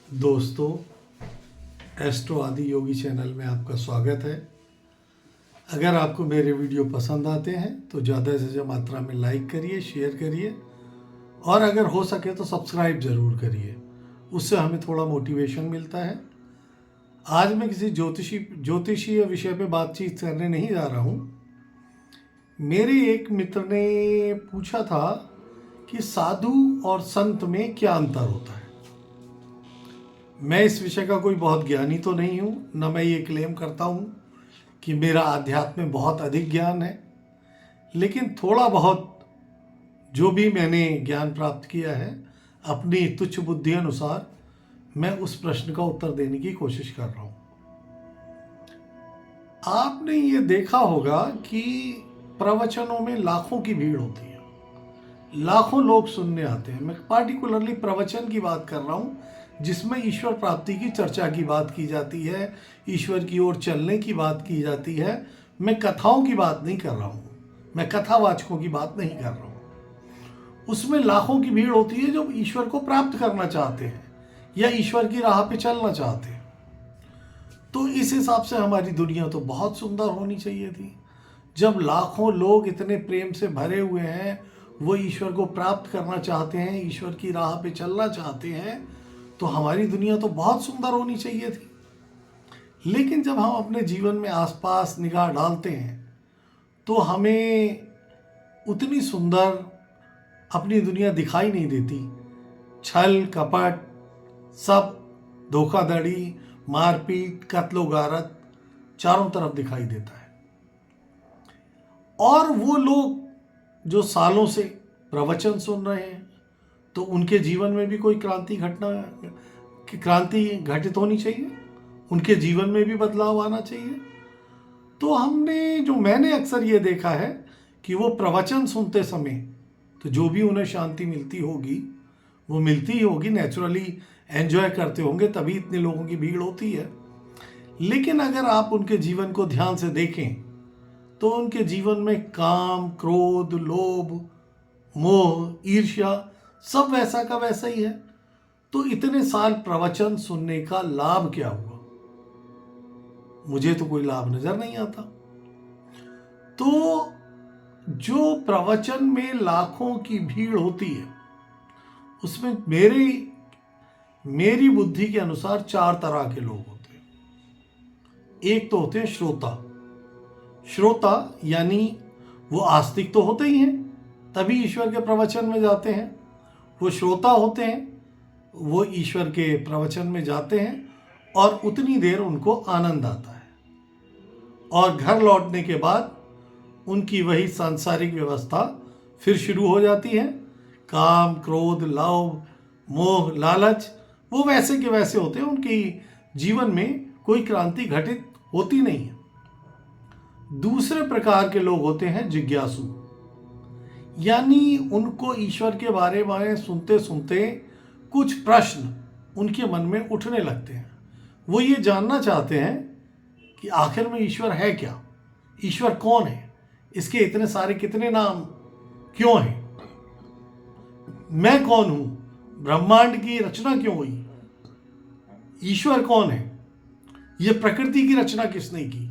दोस्तों, एस्ट्रो आदि योगी चैनल में आपका स्वागत है। अगर आपको मेरे वीडियो पसंद आते हैं तो ज़्यादा से ज़्यादा मात्रा में लाइक करिए, शेयर करिए और अगर हो सके तो सब्सक्राइब ज़रूर करिए। उससे हमें थोड़ा मोटिवेशन मिलता है। आज मैं किसी ज्योतिषीय विषय पे बातचीत करने नहीं जा रहा हूँ। मेरे एक मित्र ने पूछा था कि साधु और संत में क्या अंतर होता है। मैं इस विषय का कोई बहुत ज्ञानी तो नहीं हूँ, न मैं ये क्लेम करता हूँ कि मेरा आध्यात्म में बहुत अधिक ज्ञान है, लेकिन थोड़ा बहुत जो भी मैंने ज्ञान प्राप्त किया है अपनी तुच्छ बुद्धि अनुसार मैं उस प्रश्न का उत्तर देने की कोशिश कर रहा हूँ। आपने ये देखा होगा कि प्रवचनों में लाखों की भीड़ होती है, लाखों लोग सुनने आते हैं। मैं पार्टिकुलरली प्रवचन की बात कर रहा हूँ जिसमें ईश्वर प्राप्ति की चर्चा की बात की जाती है, ईश्वर की ओर चलने की बात की जाती है। मैं कथाओं की बात नहीं कर रहा हूँ, मैं कथावाचकों की बात नहीं कर रहा हूँ। उसमें लाखों की भीड़ होती है जो ईश्वर को प्राप्त करना चाहते हैं या ईश्वर की राह पे चलना चाहते हैं। तो इस हिसाब से हमारी दुनिया तो बहुत सुंदर होनी चाहिए थी। जब लाखों लोग इतने प्रेम से भरे हुए हैं, वो ईश्वर को प्राप्त करना चाहते हैं, ईश्वर की राह पे चलना चाहते हैं, तो हमारी दुनिया तो बहुत सुंदर होनी चाहिए थी। लेकिन जब हम अपने जीवन में आसपास निगाह डालते हैं तो हमें उतनी सुंदर अपनी दुनिया दिखाई नहीं देती। छल कपट, सब धोखाधड़ी, मारपीट, कत्लो गारत चारों तरफ दिखाई देता है। और वो लोग जो सालों से प्रवचन सुन रहे हैं तो उनके जीवन में भी कोई क्रांति घटित होनी चाहिए, उनके जीवन में भी बदलाव आना चाहिए। तो मैंने अक्सर ये देखा है कि वो प्रवचन सुनते समय तो जो भी उन्हें शांति मिलती होगी वो मिलती ही होगी, नेचुरली एंजॉय करते होंगे, तभी इतने लोगों की भीड़ होती है। लेकिन अगर आप उनके जीवन को ध्यान से देखें तो उनके जीवन में काम, क्रोध, लोभ, मोह, ईर्ष्या सब वैसा का वैसा ही है। तो इतने साल प्रवचन सुनने का लाभ क्या हुआ? मुझे तो कोई लाभ नजर नहीं आता। तो जो प्रवचन में लाखों की भीड़ होती है उसमें मेरी बुद्धि के अनुसार चार तरह के लोग होते हैं। एक तो होते हैं श्रोता, यानी वो आस्तिक तो होते ही हैं, तभी ईश्वर के प्रवचन में जाते हैं। वो श्रोता होते हैं, वो ईश्वर के प्रवचन में जाते हैं और उतनी देर उनको आनंद आता है और घर लौटने के बाद उनकी वही सांसारिक व्यवस्था फिर शुरू हो जाती है। काम, क्रोध, लोभ, मोह, लालच वो वैसे के वैसे होते हैं, उनकी जीवन में कोई क्रांति घटित होती नहीं है। दूसरे प्रकार के लोग होते हैं जिज्ञासु, यानी उनको ईश्वर के बारे में सुनते सुनते कुछ प्रश्न उनके मन में उठने लगते हैं। वो ये जानना चाहते हैं कि आखिर में ईश्वर है क्या, ईश्वर कौन है, इसके इतने सारे कितने नाम क्यों हैं, मैं कौन हूं, ब्रह्मांड की रचना क्यों हुई, ईश्वर कौन है, ये प्रकृति की रचना किसने की।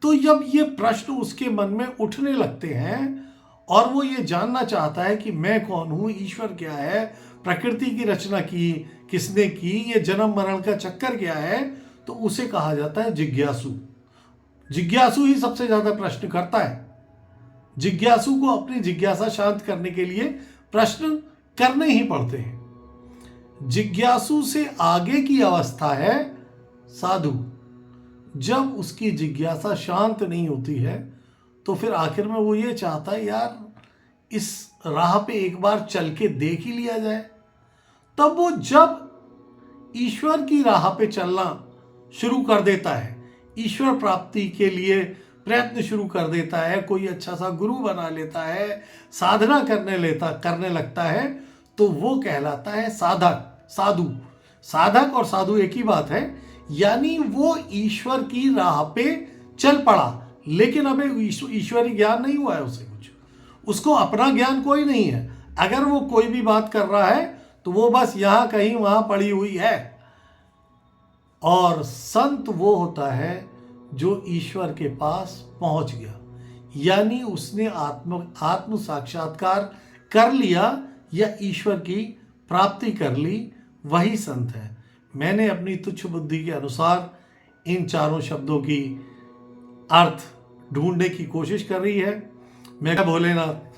तो जब ये प्रश्न उसके मन में उठने लगते हैं और वो ये जानना चाहता है कि मैं कौन हूं, ईश्वर क्या है, प्रकृति की रचना की किसने की, ये जन्म मरण का चक्कर क्या है, तो उसे कहा जाता है जिज्ञासु। जिज्ञासु ही सबसे ज्यादा प्रश्न करता है। जिज्ञासु को अपनी जिज्ञासा शांत करने के लिए प्रश्न करने ही पड़ते हैं। जिज्ञासु से आगे की अवस्था है साधु। जब उसकी जिज्ञासा शांत नहीं होती है तो फिर आखिर में वो ये चाहता है, यार इस राह पे एक बार चल के देख ही लिया जाए। तब वो जब ईश्वर की राह पे चलना शुरू कर देता है, ईश्वर प्राप्ति के लिए प्रयत्न शुरू कर देता है, कोई अच्छा सा गुरु बना लेता है, साधना करने लगता है, तो वो कहलाता है साधु। साधक और साधु एक ही बात है, यानी वो ईश्वर की राह पे चल पड़ा, लेकिन अबे ईश्वरी ज्ञान नहीं हुआ है उसे, उसको अपना ज्ञान कोई नहीं है। अगर वो कोई भी बात कर रहा है तो वो बस यहाँ कहीं वहाँ पड़ी हुई है, और संत वो होता है जो ईश्वर के पास पहुंच गया, यानी उसने आत्म साक्षात्कार कर लिया या ईश्वर की प्राप्ति कर ली, वही संत है। मैंने अपनी तुच्छ बुद्धि के अनुसार इन चारों शब्दों की अर्थ ढूंढने की कोशिश कर रही है। मैं भोलेनाथ